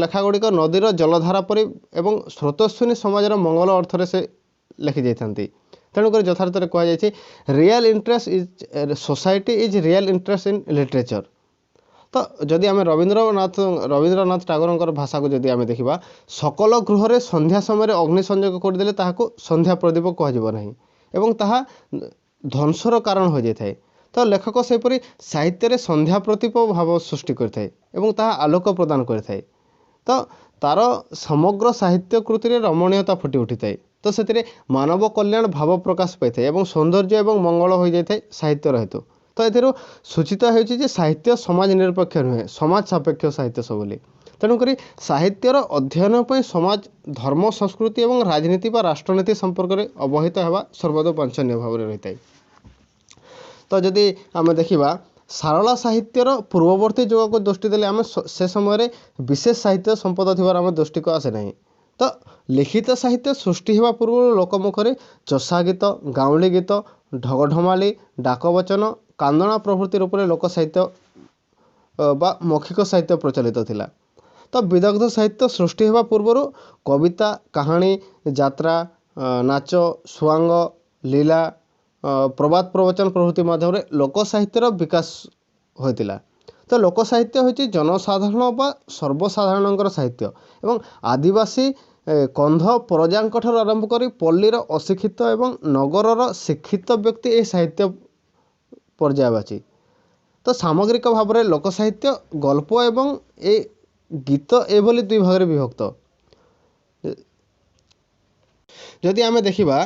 ଲେଖା ଗୁଡ଼ିକ ନଦୀର ଜଳଧାରା ପରି ଏବଂ ସ୍ରୋତସ୍ୱିନୀ ସମାଜର ମଙ୍ଗଳ ଅର୍ଥରେ ସେ ଲେଖିଯାଇଥାନ୍ତି। ତେଣୁକରି ଯଥାର୍ଥରେ କୁହାଯାଇଛି real interest society is real interest in literature. ତ ଯଦି ଆମେ ରବୀନ୍ଦ୍ରନାଥ ଟାଗୋରଙ୍କର ଭାଷାକୁ ଯଦି ଆମେ ଦେଖିବା, ସକଲ ଗୃହରେ ସନ୍ଧ୍ୟା ସମୟରେ ଅଗ୍ନି ସଂଯୋଗ କରିଦେଲେ ତାହାକୁ ସନ୍ଧ୍ୟା ପ୍ରଦୀପ କୁହାଯିବ ନାହିଁ ଏବଂ ତାହା ଧ୍ୱଂସର କାରଣ ହୋଇଯାଇଥାଏ। ତ ଲେଖକ ସେହିପରି ସାହିତ୍ୟରେ ସନ୍ଧ୍ୟା ପ୍ରଦୀପ ଭାବ ସୃଷ୍ଟି କରିଥାଏ ଏବଂ ତାହା ଆଲୋକ ପ୍ରଦାନ କରିଥାଏ। ତ ତା'ର ସମଗ୍ର ସାହିତ୍ୟ କୃତିରେ ରମଣୀୟତା ଫୁଟି ଉଠିଥାଏ। ତ ସେଥିରେ ମାନବ କଲ୍ୟାଣ ଭାବ ପ୍ରକାଶ ପାଇଥାଏ ଏବଂ ସୌନ୍ଦର୍ଯ୍ୟ ଏବଂ ମଙ୍ଗଳ ହୋଇଯାଇଥାଏ ସାହିତ୍ୟର ହେତୁ। ତ ଏଥିରୁ ସୂଚିତ ହେଉଛି ଯେ ସାହିତ୍ୟ ସମାଜ ନିରପେକ୍ଷ ନୁହେଁ, ସମାଜ ସାପେକ୍ଷ ସାହିତ୍ୟ ବୋଲି। ତ ତେଣୁକରି ସାହିତ୍ୟର ଅଧ୍ୟୟନ ପାଇଁ ସମାଜ ଧର୍ମ ସଂସ୍କୃତି ଏବଂ ରାଜନୀତି ବା ରାଷ୍ଟ୍ରନୀତି ସମ୍ପର୍କରେ ଅବହିତ ହେବା ସର୍ବଦା ବାଞ୍ଛନୀୟ ଭାବରେ ରହିଥାଏ। ତ ଯଦି ଆମେ ଦେଖିବା ସାରଳା ସାହିତ୍ୟର ପୂର୍ବବର୍ତ୍ତୀ ଯୁଗକୁ ଦୃଷ୍ଟି ଦେଲେ ଆମେ ସେ ସମୟରେ ବିଶେଷ ସାହିତ୍ୟ ସମ୍ପଦ ଥିବାର ଆମ ଦୃଷ୍ଟିକୁ ଆସେ ନାହିଁ। ତ ଲିଖିତ ସାହିତ୍ୟ ସୃଷ୍ଟି ହେବା ପୂର୍ବରୁ ଲୋକମୁଖରେ ଚଷା ଗୀତ, ଗାଉଁଲି ଗୀତ, ଢଗଢମାଳି, ଡାକବଚନ, କାନ୍ଦଣା ପ୍ରଭୃତି ରୂପରେ ଲୋକ ସାହିତ୍ୟ ବା ମୌଖିକ ସାହିତ୍ୟ ପ୍ରଚଳିତ ଥିଲା। ତ ବିଦଗ୍ଧ ସାହିତ୍ୟ ସୃଷ୍ଟି ହେବା ପୂର୍ବରୁ କବିତା, କାହାଣୀ, ଯାତ୍ରା, ନାଚ, ସୁଆଙ୍ଗ, ଲୀଳା, ପ୍ରବାଦ ପ୍ରବଚନ ପ୍ରଭୃତି ମାଧ୍ୟମରେ ଲୋକ ସାହିତ୍ୟର ବିକାଶ ହୋଇଥିଲା। ତ ଲୋକ ସାହିତ୍ୟ ହେଉଛି ଜନସାଧାରଣ ବା ସର୍ବସାଧାରଣଙ୍କର ସାହିତ୍ୟ ଏବଂ ଆଦିବାସୀ, କନ୍ଧ, ପ୍ରଜାଙ୍କଠାରୁ ଆରମ୍ଭ କରି ପଲ୍ଲୀର ଅଶିକ୍ଷିତ ଏବଂ ନଗରର ଶିକ୍ଷିତ ବ୍ୟକ୍ତି ଏହି ସାହିତ୍ୟ ପର୍ଯ୍ୟାୟବାଚୀ। ତ ସାମଗ୍ରିକ ଭାବରେ ଲୋକ ସାହିତ୍ୟ ଗଳ୍ପ ଏବଂ ଏ ଗୀତ ଏଭଳି ଦୁଇ ଭାଗରେ ବିଭକ୍ତ। ଯଦି ଆମେ ଦେଖିବା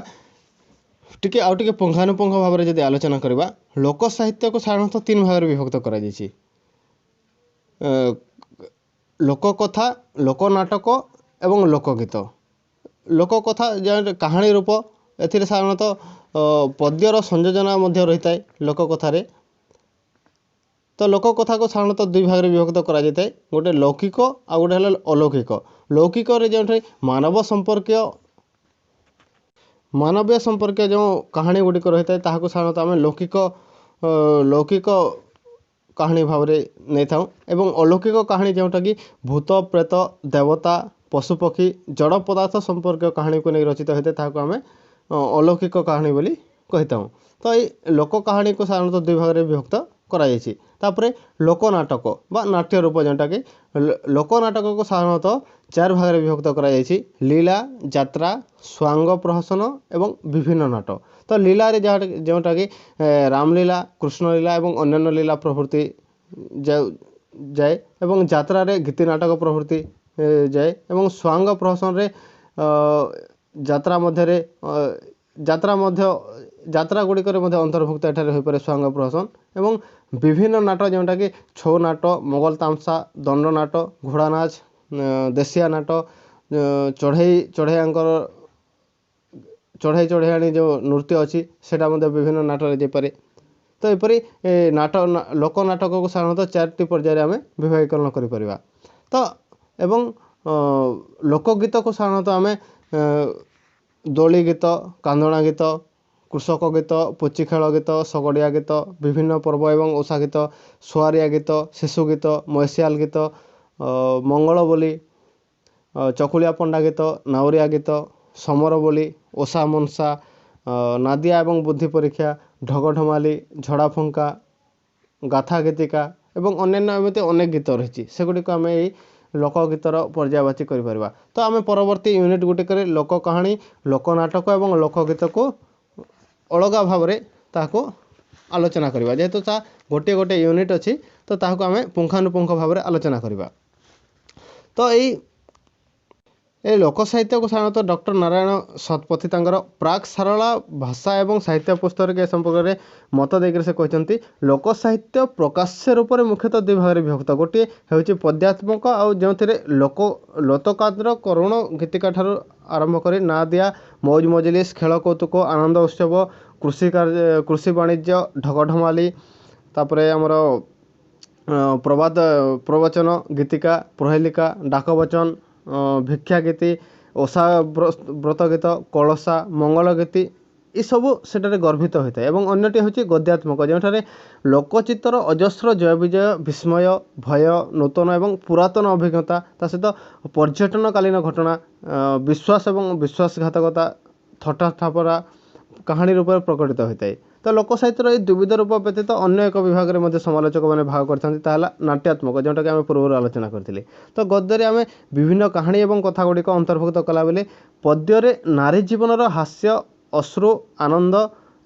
ଆଉ ଟିକେ ପୁଙ୍ଖାନୁପୁଙ୍ଖ ଭାବରେ ଯଦି ଆଲୋଚନା କରିବା, ଲୋକ ସାହିତ୍ୟକୁ ସାଧାରଣତଃ 3 ଭାଗରେ ବିଭକ୍ତ କରାଯାଇଛି। ଲୋକକଥା, ଲୋକନାଟକ ଏବଂ ଲୋକଗୀତ। ଲୋକକଥା ଯେଉଁ କାହାଣୀ ରୂପ, ଏଥିରେ ସାଧାରଣତଃ ପଦ୍ୟର ସଂଯୋଜନା ମଧ୍ୟ ରହିଥାଏ ଲୋକକଥାରେ। ତ ଲୋକକଥାକୁ ସାଧାରଣତଃ 2 ଭାଗରେ ବିଭକ୍ତ କରାଯାଇଥାଏ, ଗୋଟେ ଲୌକିକ ଆଉ ଗୋଟେ ହେଲା ଅଲୌକିକ। ଲୌକିକରେ ଯେଉଁଠି ମାନବୀୟ ସମ୍ପର୍କୀୟ ଯେଉଁ କାହାଣୀ ଗୁଡ଼ିକ ରହିଥାଏ ତାହାକୁ ସାଧାରଣତଃ ଆମେ ଲୌକିକ କାହାଣୀ ଭାବରେ ନେଇଥାଉ ଏବଂ ଅଲୌକିକ କାହାଣୀ ଯେଉଁଟାକି ଭୂତ, ପ୍ରେତ, ଦେବତା, ପଶୁପକ୍ଷୀ, ଜଡ଼ ପଦାର୍ଥ ସମ୍ପର୍କୀୟ କାହାଣୀକୁ ନେଇ ରଚିତ ହୋଇଥାଏ ତାହାକୁ ଆମେ ଅଲୌକିକ କାହାଣୀ ବୋଲି କହିଥାଉ। ତ ଏଇ ଲୋକ କାହାଣୀକୁ ସାଧାରଣତଃ 2 ଭାଗରେ ବିଭକ୍ତ କରାଯାଇଛି। ତାପରେ ଲୋକନାଟକ ବା ନାଟ୍ୟ ରୂପ ଯେଉଁଟାକି ଲୋକନାଟକକୁ ସାଧାରଣତଃ 4 ଭାଗରେ ବିଭକ୍ତ କରାଯାଇଛି। ଲୀଳା, ଯାତ୍ରା, ସ୍ୱାଙ୍ଗ ପ୍ରହସନ ଏବଂ ବିଭିନ୍ନ ନାଟ। ତ ଲୀଳାରେ ଯେଉଁଟାକି ରାମଲୀଳା, କୃଷ୍ଣଲୀଳା ଏବଂ ଅନ୍ୟାନ୍ୟ ଲୀଳା ପ୍ରଭୃତି ଯାଏ ଏବଂ ଯାତ୍ରାରେ ଗୀତି ନାଟକ ପ୍ରଭୃତି ଯାଏ ଏବଂ ସ୍ୱାଙ୍ଗ ପ୍ରହସନରେ ଯାତ୍ରା ଗୁଡ଼ିକରେ ମଧ୍ୟ ଅନ୍ତର୍ଭୁକ୍ତ ଏଠାରେ ହୋଇପାରେ ସ୍ୱାଙ୍ଗ ପ୍ରହସନ ଏବଂ ବିଭିନ୍ନ ନାଟ ଯେଉଁଟାକି ଛଉ ନାଟ, ମୋଗଲ ତାମସା, ଦଣ୍ଡ ନାଟ, ଘୋଡ଼ା ନାଚ, ଦେଶିଆ ନାଟ, ଚଢ଼େଇଆଣୀ ଯେଉଁ ନୃତ୍ୟ ଅଛି ସେଇଟା ମଧ୍ୟ ବିଭିନ୍ନ ନାଟରେ ଯାଇପାରେ। ତ ଏପରି ଲୋକନାଟକକୁ ସାଧାରଣତଃ 4ଟି ପର୍ଯ୍ୟାୟରେ ଆମେ ବିଭାଗୀକରଣ କରିପାରିବା। ତ ଏବଂ ଲୋକଗୀତକୁ ସାଧାରଣତଃ ଆମେ ଦୋଳି ଗୀତ, କାନ୍ଦଣା ଗୀତ, କୃଷକ ଗୀତ, ପୁଚି ଖେଳ ଗୀତ, ଶଗଡ଼ିଆ ଗୀତ, ବିଭିନ୍ନ ପର୍ବ ଏବଂ ଓଷା ଗୀତ, ସୁଆରିଆ ଗୀତ, ଶିଶୁ ଗୀତ, ମଇଁଷିଆଲ ଗୀତ, ମଙ୍ଗଳ ବୋଲି, ଚକୁଳିଆ ପଣ୍ଡା ଗୀତ, ନାଉରିଆ ଗୀତ, ସମର ବୋଲି, ଓଷା ମନସା, ନାଦିଆ ଏବଂ ବୁଦ୍ଧି ପରୀକ୍ଷା, ଢଗଢମାଳି, ଝଡ଼ା ଫୁଙ୍କା, ଗାଥା ଗୀତିକା ଏବଂ ଅନ୍ୟାନ୍ୟ ଏମିତି ଅନେକ ଗୀତ ରହିଛି, ସେଗୁଡ଼ିକୁ ଆମେ ଏଇ ଲୋକଗୀତର ପର୍ଯ୍ୟାୟବାଚୀ କରିପାରିବା। ତ ଆମେ ପରବର୍ତ୍ତୀ ୟୁନିଟ୍ ଗୁଡ଼ିକରେ ଲୋକ କାହାଣୀ, ଲୋକନାଟକ ଏବଂ ଲୋକଗୀତକୁ ଅଲଗା ଭାବରେ ତାହାକୁ ଆଲୋଚନା କରିବା। ଯେହେତୁ ତାହା ଗୋଟିଏ ୟୁନିଟ୍ ଅଛି ତ ତାହାକୁ ଆମେ ପୁଙ୍ଖାନୁପୁଙ୍ଖ ଭାବରେ ଆଲୋଚନା କରିବା। ତ ଏଇ ଲୋକ ସାହିତ୍ୟକୁ ସାଧାରଣତଃ ଡକ୍ଟର ନାରାୟଣ ଶତପଥୀ ତାଙ୍କର ପ୍ରାକ୍ ସାରଳା ଭାଷା ଏବଂ ସାହିତ୍ୟ ପୁସ୍ତକରେ ଏ ସମ୍ପର୍କରେ ମତ ଦେଇକରି ସେ କହିଛନ୍ତି, ଲୋକ ସାହିତ୍ୟ ପ୍ରକାଶ୍ୟ ରୂପରେ ମୁଖ୍ୟତଃ 2 ଭାଗରେ ବିଭକ୍ତ। ଗୋଟିଏ ହେଉଛି ପଦ୍ୟାତ୍ମକ ଆଉ ଯେଉଁଥିରେ ଲୋତକାଦ୍ର କରୁଣ ଗୀତିକା ଠାରୁ ଆରମ୍ଭ କରି ନାଁ ଦିଆ, ମୌଜ ମଜଲିସ୍, ଖେଳ କୌତୁକ, ଆନନ୍ଦ ଉତ୍ସବ, କୃଷି ବାଣିଜ୍ୟ, ଢଗଢମାଳି, ତାପରେ ଆମର ପ୍ରବାଦ ପ୍ରବଚନ, ଗୀତିକା, ପ୍ରହେଳିକା, ଡାକବଚନ, ଭିକ୍ଷା ଗୀତି, ଓଷା ବ୍ରତ ଗୀତ, କଳସା, ମଙ୍ଗଳ ଗୀତି ଏସବୁ ସେଠାରେ ଗର୍ଭିତ ହୋଇଥାଏ। ଏବଂ ଅନ୍ୟଟି ହେଉଛି ଗଦ୍ୟାତ୍ମକ ଯେଉଁଠାରେ ଲୋକଚିତ୍ତର ଅଜସ୍ର ଜୟ ବିଜୟ, ବିସ୍ମୟ, ଭୟ, ନୂତନ ଏବଂ ପୁରାତନ ଅଭିଜ୍ଞତା ତା ସହିତ ପର୍ଯ୍ୟଟନକାଳୀନ ଘଟଣା, ବିଶ୍ୱାସ ଏବଂ ବିଶ୍ୱାସଘାତକତା, ଥଟ୍ଟା ଠାପରା କାହାଣୀ ରୂପରେ ପ୍ରକଟିତ ହୋଇଥାଏ। ତ ଲୋକ ସାହିତ୍ୟର ଏହି ଦ୍ୱିବିଧ ରୂପ ବ୍ୟତୀତ ଅନ୍ୟ ଏକ ବିଭାଗରେ ମଧ୍ୟ ସମାଲୋଚକମାନେ ଭାଗ କରିଥାନ୍ତି, ତାହା ହେଲା ନାଟ୍ୟାତ୍ମକ ଯେଉଁଟାକି ଆମେ ପୂର୍ବରୁ ଆଲୋଚନା କରିଥିଲେ। ତ ଗଦ୍ୟରେ ଆମେ ବିଭିନ୍ନ କାହାଣୀ ଏବଂ କଥା ଗୁଡ଼ିକ ଅନ୍ତର୍ଭୁକ୍ତ କଲାବେଳେ ପଦ୍ୟରେ ନାରୀ ଜୀବନର ହାସ୍ୟ, ଅଶ୍ରୁ, ଆନନ୍ଦ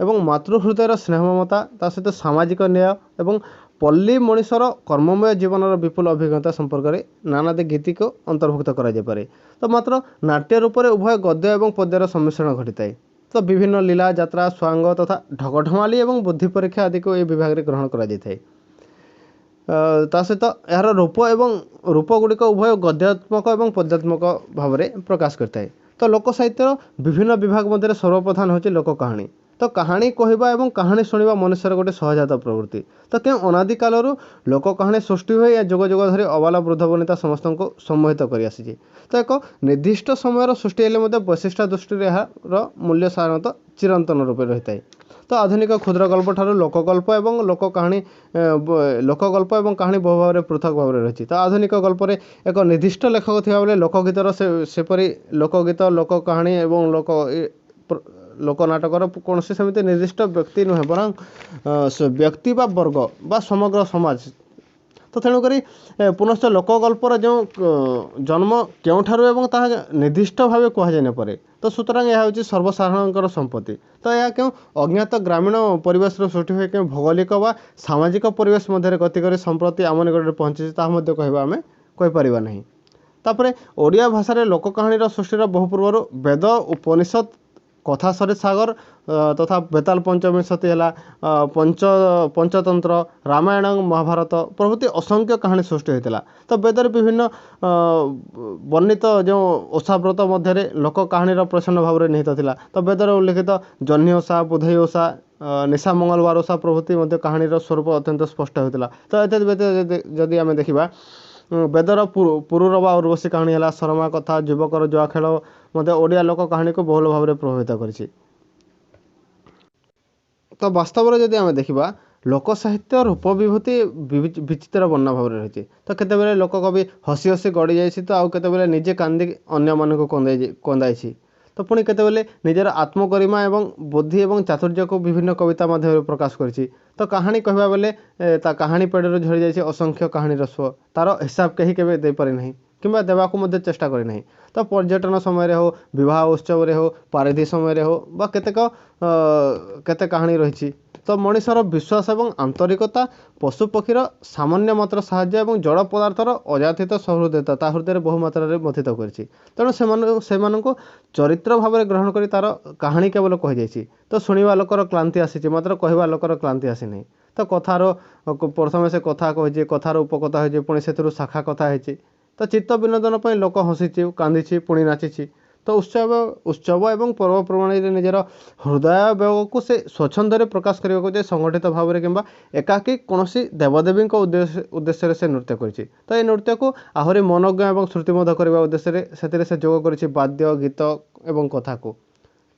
ଏବଂ ମାତୃହୃଦୟର ସ୍ନେହ ମମତା ତା ସହିତ ସାମାଜିକ ନ୍ୟାୟ ଏବଂ ପଲ୍ଲୀ ମଣିଷର କର୍ମମୟ ଜୀବନର ବିପୁଳ ଅଭିଜ୍ଞତା ସମ୍ପର୍କରେ ନାନାଦି ଗୀତିକୁ ଅନ୍ତର୍ଭୁକ୍ତ କରାଯାଇପାରେ। ତ ମାତ୍ର ନାଟ୍ୟ ରୂପରେ ଉଭୟ ଗଦ୍ୟ ଏବଂ ପଦ୍ୟର ସମ୍ମିଶ୍ରଣ ଘଟିଥାଏ। ତ ବିଭିନ୍ନ ଲୀଳା, ଯାତ୍ରା, ସ୍ୱାଙ୍ଗ ତଥା ଢଗଢମାଳି ଏବଂ ବୁଦ୍ଧି ପରୀକ୍ଷା ଆଦିକୁ ଏହି ବିଭାଗରେ ଗ୍ରହଣ କରାଯାଇଥାଏ। ତା ସହିତ ଏହାର ରୂପ ଗୁଡ଼ିକ ଉଭୟ ଗଦ୍ୟାତ୍ମକ ଏବଂ ପଦ୍ୟାତ୍ମକ ଭାବରେ ପ୍ରକାଶ କରିଥାଏ। ତ ଲୋକ ସାହିତ୍ୟର ବିଭିନ୍ନ ବିଭାଗ ମଧ୍ୟରେ ସର୍ବପ୍ରଧାନ ହେଉଛି ଲୋକ କାହାଣୀ। ତ କାହାଣୀ କହିବା ଏବଂ କାହାଣୀ ଶୁଣିବା ମନୁଷ୍ୟର ଗୋଟେ ସହଜାତ ପ୍ରବୃତ୍ତି। ତ କେଉଁ ଅନାଦି କାଳରୁ ଲୋକ କାହାଣୀ ସୃଷ୍ଟି ହୋଇ ଯୁଗ ଯୁଗ ଧରି ଅବାଲ ବୃଦ୍ଧ ବନିତା ସମସ୍ତଙ୍କୁ ସମ୍ମୋହିତ କରିଆସିଛି। ତ ଏକ ନିର୍ଦ୍ଦିଷ୍ଟ ସମୟର ସୃଷ୍ଟି ହେଲେ ମଧ୍ୟ ବୈଶିଷ୍ଟ୍ୟ ଦୃଷ୍ଟିରେ ଏହାର ମୂଲ୍ୟ ସାଧାରଣତଃ ଚିରନ୍ତନ ରୂପେ ରହିଥାଏ। ତ ଆଧୁନିକ କ୍ଷୁଦ୍ର ଗଳ୍ପ ଠାରୁ ଲୋକଗଳ୍ପ ଏବଂ କାହାଣୀ ବହୁ ଭାବରେ ପୃଥକ ଭାବରେ ରହିଛି। ତ ଆଧୁନିକ ଗଳ୍ପରେ ଏକ ନିର୍ଦ୍ଦିଷ୍ଟ ଲେଖକ ଥିବାବେଳେ ଲୋକଗୀତର ସେପରି ଲୋକଗୀତ ଲୋକ କାହାଣୀ ଏବଂ ଲୋକନାଟକର କୌଣସି ସେମିତି ନିର୍ଦ୍ଦିଷ୍ଟ ବ୍ୟକ୍ତି ନୁହେଁ, ବରଂ ବ୍ୟକ୍ତି ବା ବର୍ଗ ବା ସମଗ୍ର ସମାଜ। ତ ତେଣୁକରି ପୁନଶ୍ଚ ଲୋକଗଳ୍ପର ଯେଉଁ ଜନ୍ମ କେଉଁଠାରୁ ଏବଂ ତାହା ନିର୍ଦ୍ଦିଷ୍ଟ ଭାବେ କୁହାଯାଇ ନପାରେ। ତ ସୁତରାଂ ଏହା ହେଉଛି ସର୍ବସାଧାରଣଙ୍କର ସମ୍ପତ୍ତି। ତ ଏହା କେଉଁ ଅଜ୍ଞାତ ଗ୍ରାମୀଣ ପରିବେଶରୁ ସୃଷ୍ଟି ହୁଏ, କେଉଁ ଭୌଗୋଳିକ ବା ସାମାଜିକ ପରିବେଶ ମଧ୍ୟରେ ଗତି କରି ସମ୍ପ୍ରତି ଆମ ନିକଟରେ ପହଞ୍ଚିଛି ତାହା ମଧ୍ୟ ଆମେ କହିପାରିବା ନାହିଁ। ତାପରେ ଓଡ଼ିଆ ଭାଷାରେ ଲୋକ କାହାଣୀର ସୃଷ୍ଟିର ବହୁ ପୂର୍ବରୁ ବେଦ, ଉପନିଷଦ, କଥା ସରିସାଗର ତଥା ବେତାଲ ପଞ୍ଚବିଂଶତି ହେଲା, ପଞ୍ଚତନ୍ତ୍ର, ରାମାୟଣ, ମହାଭାରତ ପ୍ରଭୃତି ଅସଂଖ୍ୟ କାହାଣୀ ସୃଷ୍ଟି ହୋଇଥିଲା। ତ ବେଦରେ ବିଭିନ୍ନ ବର୍ଣ୍ଣିତ ଯେଉଁ ଓଷାବ୍ରତ ମଧ୍ୟରେ ଲୋକ କାହାଣୀର ପ୍ରଚ୍ଛନ୍ନ ଭାବରେ ନିହିତ ଥିଲା। ତ ବେଦରେ ଉଲ୍ଲେଖିତ ଜହ୍ନି ଓଷା, ବୁଧେଇ ଓଷା, ନିଶା ମଙ୍ଗଳବାର ଓଷା ପ୍ରଭୃତି ମଧ୍ୟ କାହାଣୀର ସ୍ୱରୂପ ଅତ୍ୟନ୍ତ ସ୍ପଷ୍ଟ ହେଉଥିଲା। ତ ଏତଦ୍ ବ୍ୟତୀତ ଯଦି ଆମେ ଦେଖିବା ବେଦର ପୁରୁର ବା ଉର୍ବଶୀ କାହାଣୀ ହେଲା, ସରମା କଥା, ଯୁବକର ଜୁଆ ଖେଳ ମଧ୍ୟ ଓଡ଼ିଆ ଲୋକ କାହାଣୀକୁ ବହୁଳ ଭାବରେ ପ୍ରଭାବିତ କରିଛି। ତ ବାସ୍ତବରେ ଯଦି ଆମେ ଦେଖିବା ଲୋକ ସାହିତ୍ୟ ରୂପ ବିଭୂତି ବିଚିତ୍ର ବର୍ଣ୍ଣ ଭାବରେ ରହିଛି। ତ କେତେବେଳେ ଲୋକକବି ହସି ହସି ଗଡ଼ି ଯାଇଛି, ତ ଆଉ କେତେବେଳେ ନିଜେ କାନ୍ଦି ଅନ୍ୟମାନଙ୍କୁ କନ୍ଦାଇଛି। ତ ପୁଣି କେତେବେଳେ ନିଜର ଆତ୍ମଗରିମା ଏବଂ ବୁଦ୍ଧି ଏବଂ ଚାତୁର୍ଯ୍ୟକୁ ବିଭିନ୍ନ କବିତା ମାଧ୍ୟମରେ ପ୍ରକାଶ କରିଛି। ତ କାହାଣୀ କହିବା ବେଳେ ତା କାହାଣୀ ପେଡ଼ରୁ ଝଡ଼ିଯାଇଛି ଅସଂଖ୍ୟ କାହାଣୀର ସୁଅ, ତା'ର ହିସାବ କେହି କେବେ ଦେଇପାରିନାହିଁ କିମ୍ବା ଦେବାକୁ ମଧ୍ୟ ଚେଷ୍ଟା କରିନାହିଁ। ତ ପର୍ଯ୍ୟଟନ ସମୟରେ ହେଉ, ବିବାହ ଉତ୍ସବରେ ହେଉ, ପାରିଧି ସମୟରେ ହେଉ ବା କେତେ କାହାଣୀ ରହିଛି। ତ ମଣିଷର ବିଶ୍ୱାସ ଏବଂ ଆନ୍ତରିକତା, ପଶୁପକ୍ଷୀର ସାମାନ୍ୟ ମାତ୍ର ସାହାଯ୍ୟ ଏବଂ ଜଡ଼ ପଦାର୍ଥର ଅଯାଚିତ ସହୃଦୟତା ତା ହୃଦୟରେ ବହୁ ମାତ୍ରାରେ ମଥିତ କରିଛି। ତେଣୁ ସେମାନଙ୍କୁ ଚରିତ୍ର ଭାବରେ ଗ୍ରହଣ କରି ତା'ର କାହାଣୀ କେବଳ କହିଯାଇଛି। ତ ଶୁଣିବା ଲୋକର କ୍ଳାନ୍ତି ଆସିଛି, ମାତ୍ର କହିବା ଲୋକର କ୍ଳାନ୍ତି ଆସିନାହିଁ। ତ ପ୍ରଥମେ ସେ କଥା କହିଛି, କଥାର ଉପକଥା ହୋଇଛି, ପୁଣି ସେଥିରୁ ଶାଖା କଥା ହେଇଛି। ତ ଚିତ୍ତ ବିନୋଦନ ପାଇଁ ଲୋକ ହସିଛି, କାନ୍ଦିଛି, ପୁଣି ନାଚିଛି। ତ ଉତ୍ସବ ଏବଂ ପର୍ବପର୍ବାଣୀରେ ନିଜର ହୃଦୟାବେଗକୁ ସେ ସ୍ୱଚ୍ଛନ୍ଦରେ ପ୍ରକାଶ କରିବାକୁ ଯାଇ ସଂଗଠିତ ଭାବରେ କିମ୍ବା ଏକାକୀ କୌଣସି ଦେବଦେବୀଙ୍କ ଉଦ୍ଦେଶ୍ୟରେ ସେ ନୃତ୍ୟ କରିଛି। ତ ଏହି ନୃତ୍ୟକୁ ଆହୁରି ମନୋଜ୍ଞ ଏବଂ ଶ୍ରୁତିମଧ କରିବା ଉଦ୍ଦେଶ୍ୟରେ ସେଥିରେ ସେ ଯୋଗ କରିଛି ବାଦ୍ୟ, ଗୀତ ଏବଂ କଥାକୁ।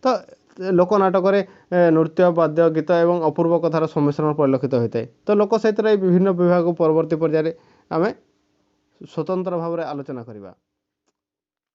ତ ଲୋକନାଟକରେ ନୃତ୍ୟ, ବାଦ୍ୟ, ଗୀତ ଏବଂ ଅପୂର୍ବ କଥାର ସମ୍ମିଶ୍ରଣ ପରିଲକ୍ଷିତ ହୋଇଥାଏ। ତ ଲୋକ ସାହିତ୍ୟର ଏହି ବିଭିନ୍ନ ବିଭାଗକୁ ପରବର୍ତ୍ତୀ ପର୍ଯ୍ୟାୟରେ ଆମେ ସ୍ୱତନ୍ତ୍ର ଭାବରେ ଆଲୋଚନା କରିବା।